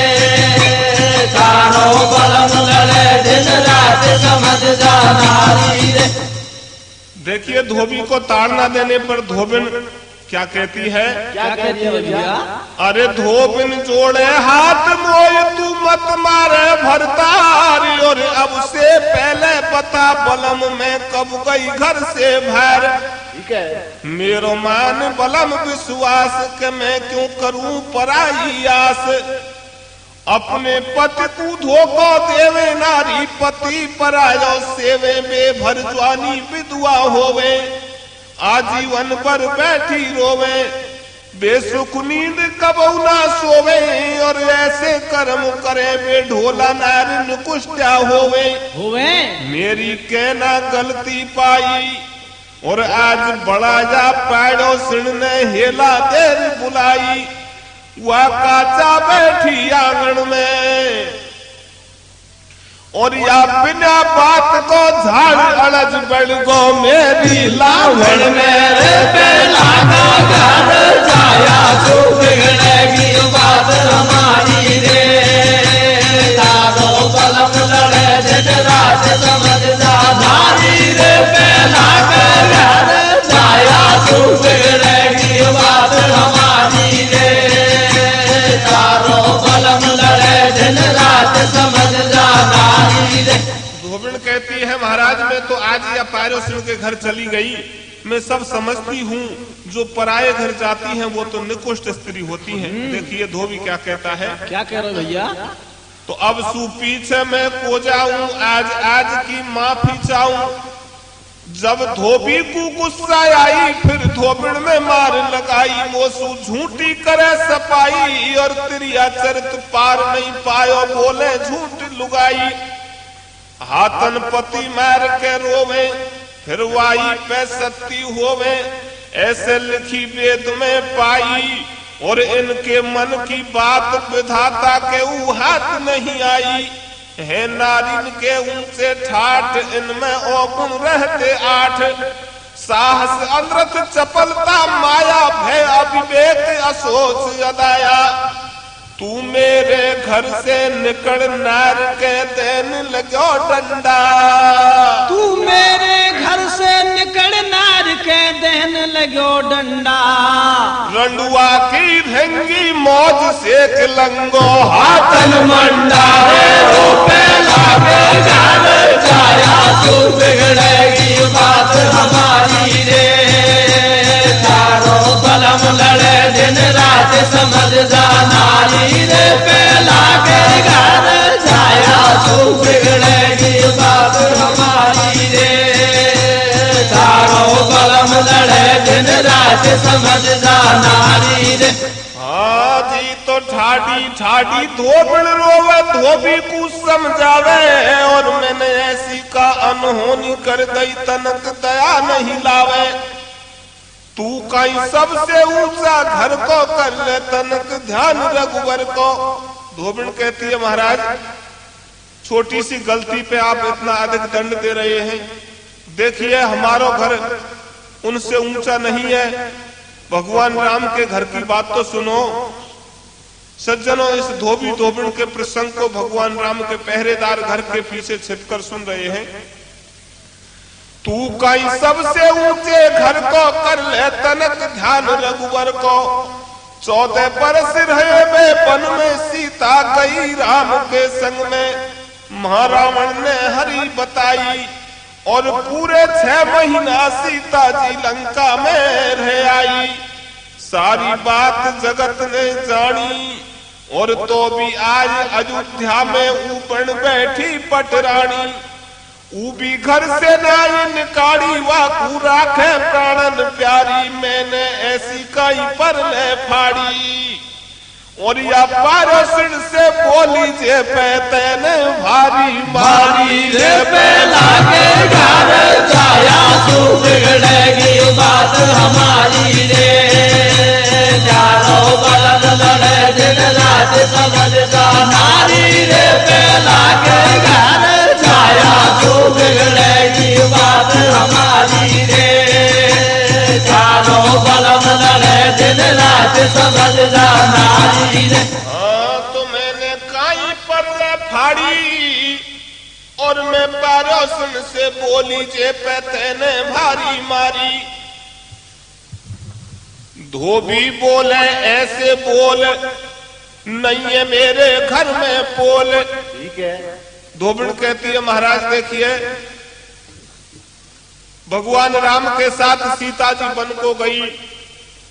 तारो बलम लड़े दिन रात समझ नारी रे। देखिए धोबी को ताड़ ना देने पर धोबिन क्या कहती है? क्या कहती है भैया? अरे धोबिन जोड़े हाथ मोय तू मत मारे भरतारी। और अब से पहले बता बलम में कब गई घर से बाहर। ठीक है। मेरो मान बलम विश्वास के मैं क्यों करूं पराई आस। अपने पति को धोखो देवे नारी, पति परायो सेवे में भर ज्वानी विधवा होवे। आजीवन पर बैठी रोवे, बेसुख नींद कबू ना सोवे। और ऐसे कर्म करे वे ढोला नारी कुष्टा होवे। मेरी कहना गलती पाई और आज बड़ा जा पैड़ो सिण ने हेला देर बुलाई। वह काचा बैठी आंगन में और या बिना बात को झाड़ अड़ज बढ़ गो मेरी लावण मेरे पहला का घर जाया तू बिगड़ेगी बात हमारी रे। तारो बलम लड़े दिन रात समझ नारी रे। पहला का घर जाया तू बिगड़ेगी बात हमारी रे। तारो बलम लड़े दिन रात समझ नारी रे। धोबिन कहती है महाराज मैं तो आज या पायरो सिंह के घर चली गई। मैं सब समझती हूँ, जो पराये घर जाती हैं वो तो निकुष्ट स्त्री होती हैं। देखिए धोबी क्या कहता है। क्या कह रहे भैया? तो अब सु पीछे मैं को जाऊं, आज की माफी चाहूं। जब धोबी को गुस्सा आई फिर धोबिन में मार लगाई। वो सु झूठी करे सपाई और तिरिया चरित पार नहीं पायो बोले झूठ लुगाई। हाथन पति मार के रोवे फिर वाई पे सत्ती होवे। ऐसे लिखी वेद में पाई और इनके मन की बात विधाता के ऊ हाथ नहीं आई। है नारिन के ऊंचे ठाठ इनमें औगुण रहते 8। साहस अनृत चपलता माया भय अविवेक असोच अदाया। तू मेरे घर से निकल नार के देन लगो डंडा। तू मेरे घर से निकल नार के देन लगो डंडा। रंडुआ की धंगी मौज से लंगो हाथन मंडा रे। पहला के घर जाया तू बिगड़ेगी बात हमारी रे। तारो बलम लड़े दिन रात समझ नारी रे। पहला के घर जाया तू बिगड़ेगी बात हमारी रे। तारो बलम लड़े दिन रात समझ नारी रे। हाँ जी तो ठाडी ठाडी धोबिन रोवे धोबी को समझावे। और मैंने ऐसी का अनहोनी कर दई तनक दया नहीं लावे। तू कहीं सबसे ऊंचा घर को कर ले तनक ध्यान रघुवर को। धोबिन कहती है महाराज छोटी सी गलती पे आप इतना अधिक दंड दे रहे हैं। देखिए हमारा घर उनसे ऊंचा नहीं है। भगवान राम के घर की बात तो सुनो। सज्जनों इस धोबी धोबिन के प्रसंग को भगवान राम के पहरेदार घर के पीछे छिपकर सुन रहे हैं। तू कहीं सबसे ऊंचे घर को कर ले तनक ध्यान रघुवर को। 14 बरस रहे बेपन में सीता गई राम के संग में। महारावण ने हरि बताई और पूरे 6 महीना सीता जी लंका में रह आई। सारी बात जगत ने जानी और तो भी आज अयोध्या में ऊपर बैठी पटरानी। ऊबी घर से नाई निकाली वाकू राखे प्राणन प्यारी। मैंने ऐसी कई पर ले फाड़ी और या पारोसिन से बोली जे पैतन भारी मारी रे पे लागे घर जाया तू बिगड़ेगी बात हमारी रे चारों बलद लड़े दिन रात समझदा नारी रे पे लागे घर जाया तू बिगड़ेगी बात हमारी रे चारों बलद लड़े दिन रात समझदा नारी रे। तो मैंने काई पर फाड़ी और मैं पारोसन से बोली जे पैतन भारी मारी। धोबी बोले ऐसे बोल नहीं है मेरे घर में पोल। ठीक है। धोबिन कहती है महाराज देखिए भगवान राम के साथ सीता जी वन को गई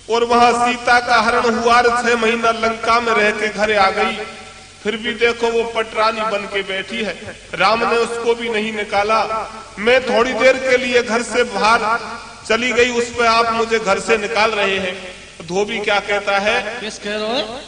और वहां सीता का हरण हुआ 6 महीना लंका में रह के घर आ गई। फिर भी देखो वो पटरानी बन के बैठी है, राम ने उसको भी नहीं निकाला। मैं थोड़ी देर के लिए घर से बाहर चली गई, उस पर आप मुझे घर से निकाल रहे हैं। धोबी क्या कहता है? किस कह रहे हो?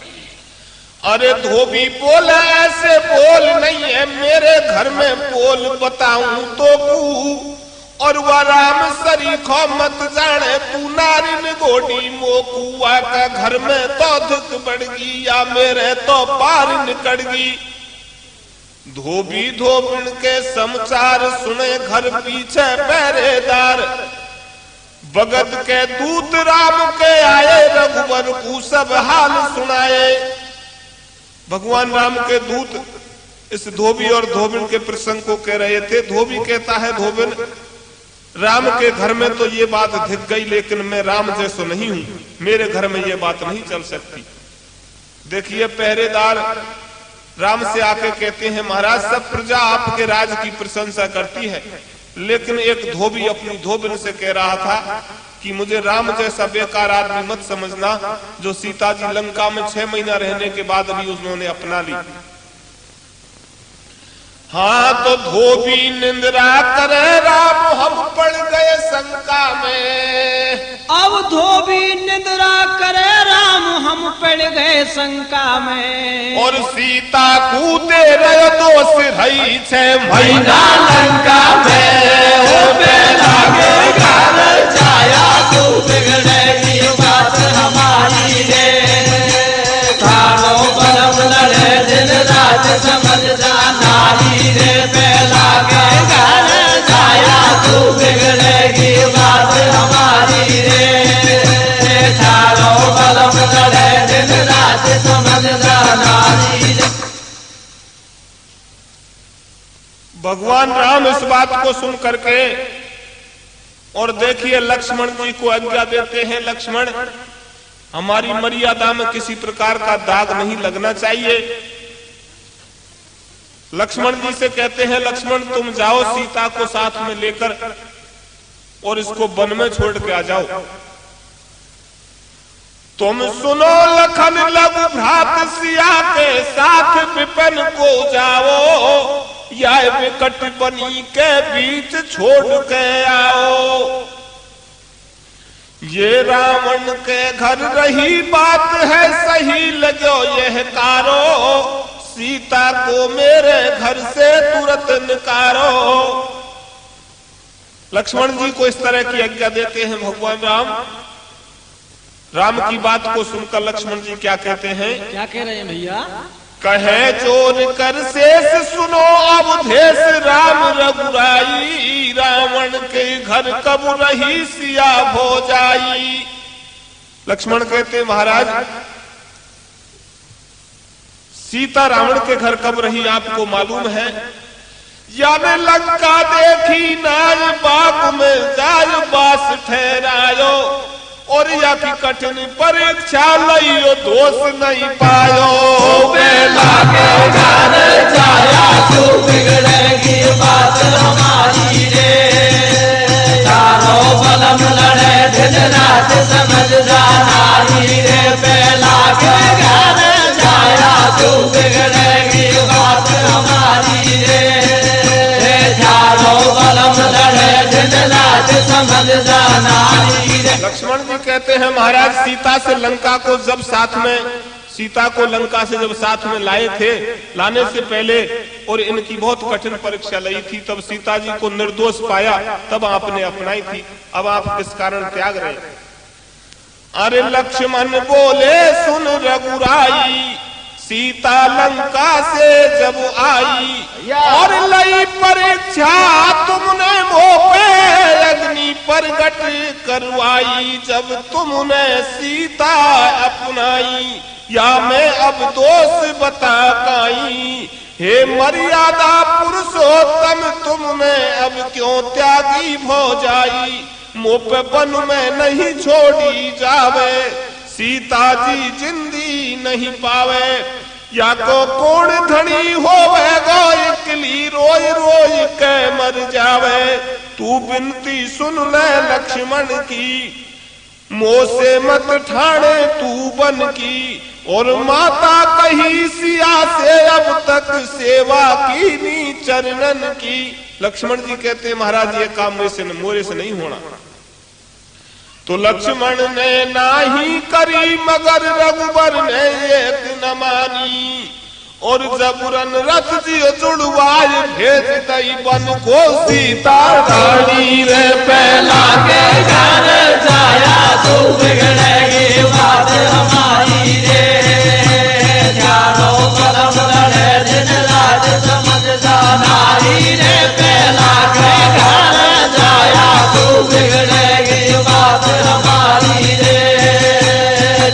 अरे धोबी बोला ऐसे बोल नहीं है मेरे घर में पोल बताऊं तो कू और वह राम सरीखो मत जाने तू नारिन गोडी मोकुआ का घर में तो धुक बढ़गी या मेरे तो पार निकड़गी। धोबी धोबिन के समाचार सुने घर पीछे पहरेदार भगत के दूत राम के आए रघुवर को सब हाल सुनाए। भगवान राम के दूत इस धोबी और धोबिन के प्रसंग को कह रहे थे। धोबी कहता है धोबिन राम के घर में तो ये बात दिख गई लेकिन मैं राम जैसो नहीं हूं, मेरे घर में ये बात नहीं चल सकती। देखिए पहरेदार राम से आके कहते हैं महाराज सब प्रजा आपके राज की प्रशंसा करती है लेकिन एक धोबी अपनी धोबिन से कह रहा था कि मुझे राम जैसा बेकार आदमी मत समझना जो सीता जी लंका में 6 महीना रहने के बाद भी उन्होंने अपना ली। हाँ तो धोबी निंद्रा करे राम हम पड़ गए शंका में। अब धोबी निंद्रा करे राम हम पड़ गए शंका में। और सीता कूदे रहे दोष रही 6 महीना लंका में हो पे लागे घर जाया तू बिगड़ेगी बात हमारी रे चारों बलम लड़े दिन रात समझदा नारी रे पे लागे घर जाया तू बिगड़ेगी बात हमारी रे चारों बलम लड़े दिन रात समझदा नारी रे। भगवान राम इस बात को सुन करके और देखिए लक्ष्मण जी को आज्ञा देते हैं लक्ष्मण हमारी मर्यादा में किसी प्रकार का दाग नहीं लगना चाहिए। लक्ष्मण जी से कहते हैं लक्ष्मण तुम जाओ सीता को साथ में लेकर और इसको वन में छोड़ के आ जाओ। तुम सुनो लखन लघु भ्रात सिया के साथ विपिन को जाओ या विकट बनी के बीच छोड़ के आओ। ये रावण के घर रही बात है सही लगो यह कारो सीता को मेरे घर से तुरंत निकारो। लक्ष्मण जी को इस तरह की आज्ञा देते हैं भगवान राम। राम की बात को सुनकर लक्ष्मण जी क्या कहते हैं? क्या कह रहे हैं भैया? कहे चोर कर शेष सुनो अवधेश राम रघुराई रावण के घर कब रही सिया हो जाई। लक्ष्मण कहते महाराज सीता रावण के घर कब रही आपको मालूम है? याने लंका देखी नाय बाग में जाय बास ठहरायो और या की कठिन परीक्षा लइयो दोष नहीं पायो। लागे घर जाया तू बिगड़ेगी बात हमारी रे चारों बलम लड़े दिन रात समझदा नारी रे पे लागे घर जाया तू बिगड़ेगी बात हमारी रे चारों बलम लड़े दिन रात समझदा नारी रे। लक्ष्मण जी कहते हैं महाराज सीता से लंका को जब साथ में सीता को लंका से जब साथ में लाए थे, लाने से पहले और इनकी बहुत कठिन परीक्षा लई थी, तब सीता जी को निर्दोष पाया, तब आपने अपनाई थी। अब आप किस कारण त्याग रहे? अरे लक्ष्मण बोले सुन रघुराई, सीता लंका से जब आई और लई परीक्षा तुमने मोह पे अग्नि प्रगट करवाई। जब तुमने सीता अपनाई या मैं अब दोष बता पाई। हे मर्यादा पुरुषोत्तम तुमने अब क्यों त्यागी भौजाई। मोह पे वन में नहीं छोड़ी जावे, सीता जी जिंदी नहीं पावे। या को कोण धनी होवे गो इकली रोई रोई के मर जावे। तू बिनती सुन ले लक्ष्मण की, मोह से मत ठाणे तू बन की। और माता कही सिया से अब तक सेवा की नी चरणन की। लक्ष्मण जी कहते महाराज ये काम मोरे से नहीं होना। तो लक्ष्मण ने नाही करी मगर रघुबर ने एक न मानी। और जबरन रथ जी जुड़वाय भेज दई बन को सीता रानी। रे पहला के घर जाया तो बिगड़ेगी बात हमारी रे। जानो कदम लड़े दिन रात समझदा नारी रे। पहला के घर जाया तो बिगड़ेगी बात हमारी रे।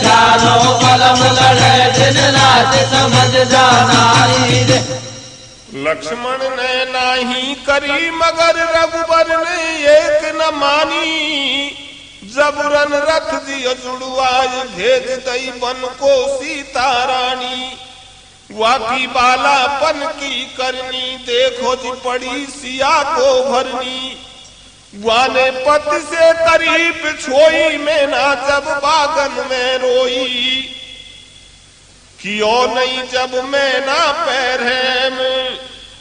जानो कदम लड़े दिन रात समझदा नारी रे। लक्ष्मण ने नाही करी मगर रघुबर ने एक न मानी। जबरन रथ दियो जुड़वाय भेज दई बन को सीता रानी। वाकी बालापन की करनी देखो जी पड़ी सिया को भरनी। वाने पत से करीब छोई में ना जब बागन में रोई। कियो नहीं जब मैं ना पैरहम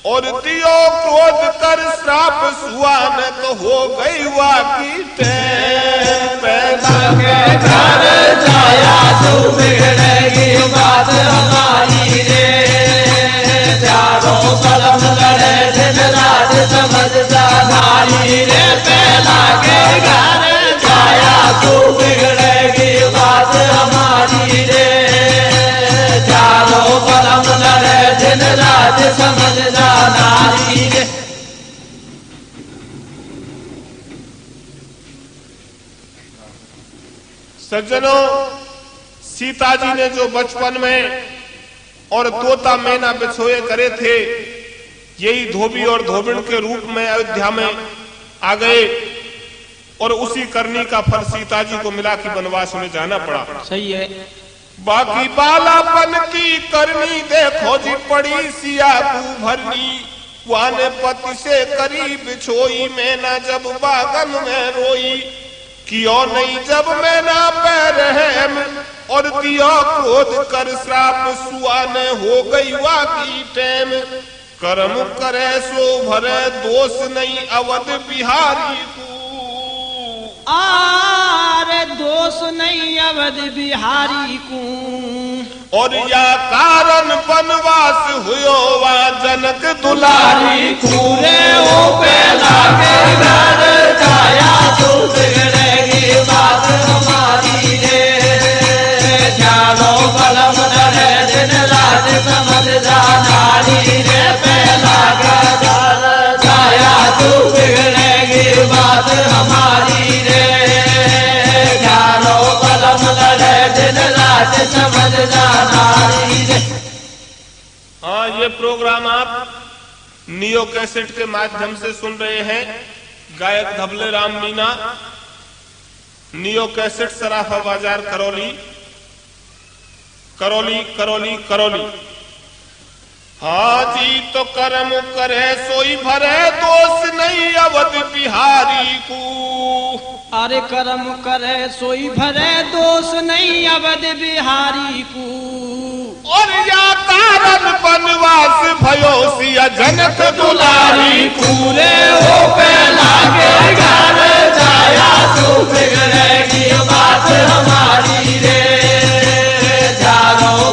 और दियो क्रोध कर श्राप सुआन तो हो गई वाकी पैदा के घर जाया तो बिगड़ेगी बात हमारी रे। चारों कलम लड़े दिन रात समझदा नारी रे। पहला के घर जाया तो बिगड़ेगी बात हमारी रे। चारों कलम लड़े दिन रात समझदा नारी रे। सज्जनों, सीता जी ने जो बचपन में और तोता मैना बिछोए करे थे, यही धोबी और धोबिन के रूप में अयोध्या में आ गए। और उसी करनी का फल सीता जी को मिला कि वनवास में जाना पड़ा। सही है। बाकी बालापन की करनी देखो जी पड़ी सिया को भरनी। वाने पति से करीब छोई मैना जब बागन में रोई। कियो नहीं जब मैना पैरहम और दियो क्रोध कर श्राप सुआने हो गई वाकी टेम। कर्म करे सो भरे दोष नहीं अवध बिहारी को। आरे दोष नहीं अवध बिहारी को। और या कारण वनवास हुयो वा जनक दुलारी पूरे हो पहला के घर जाया तो बिगड़ेगी बात हमारी रे। जानो कलम लड़े दिन रात समझदा नारी रे। पहला के घर जाया तो बिगड़ेगी बात हमारी रे। जानो कलम लड़े दिन रात समझदा नारी रे। हाँ, ये प्रोग्राम आप नियो कैसेट के माध्यम से सुन रहे हैं। गायक धबले राम मीना, नियो कैसेट सराफा बाजार करौली करौली करौली करौली। हाँ जी, तो कर्म करे सोई भरे दोष नहीं अवध बिहारी को। अरे कर्म करे सोई भरे दोष नहीं अवध बिहारी को। और या कारण वनवास भयो सिया जनक दुलारी पूरे हो पहला के घर जाया तो बिगड़ेगी बात हमारी रे। जानो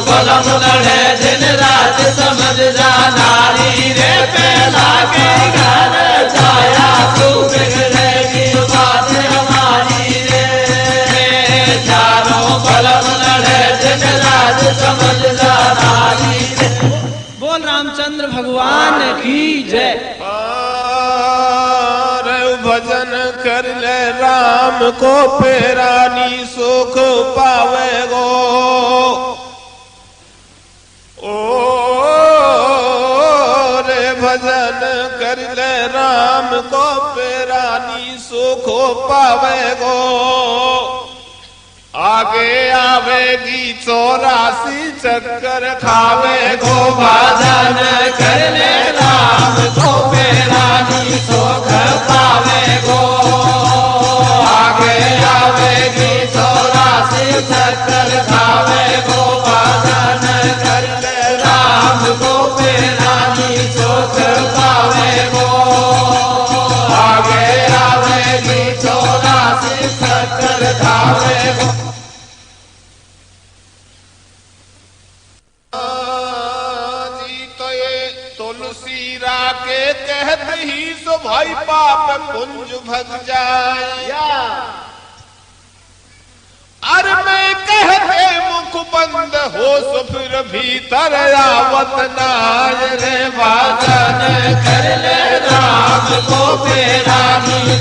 भगवान की जय। भजन कर ले राम को पेरानी सुख पावेगो। ओ रे भजन कर ले राम को पेरानी सुख पावेगो। आगे आवेगी 84 चक्कर खावेगो। भजन कर ले राम को पेरानी सुख पावेगो। आगे आवेगी 84 चक्कर खावेगो। भजन कर ले राम को पेरानी सुख पावेगो। आगे आवेगी 84 चक्कर खावेगो। तुलसीरा के कहत ही सो भाई पाप पुंज भग जाए। अरे मैं कहते मुख बंद हो सो फिर भीतर आवत नाय रे। भजन कर ले राम को पेरानी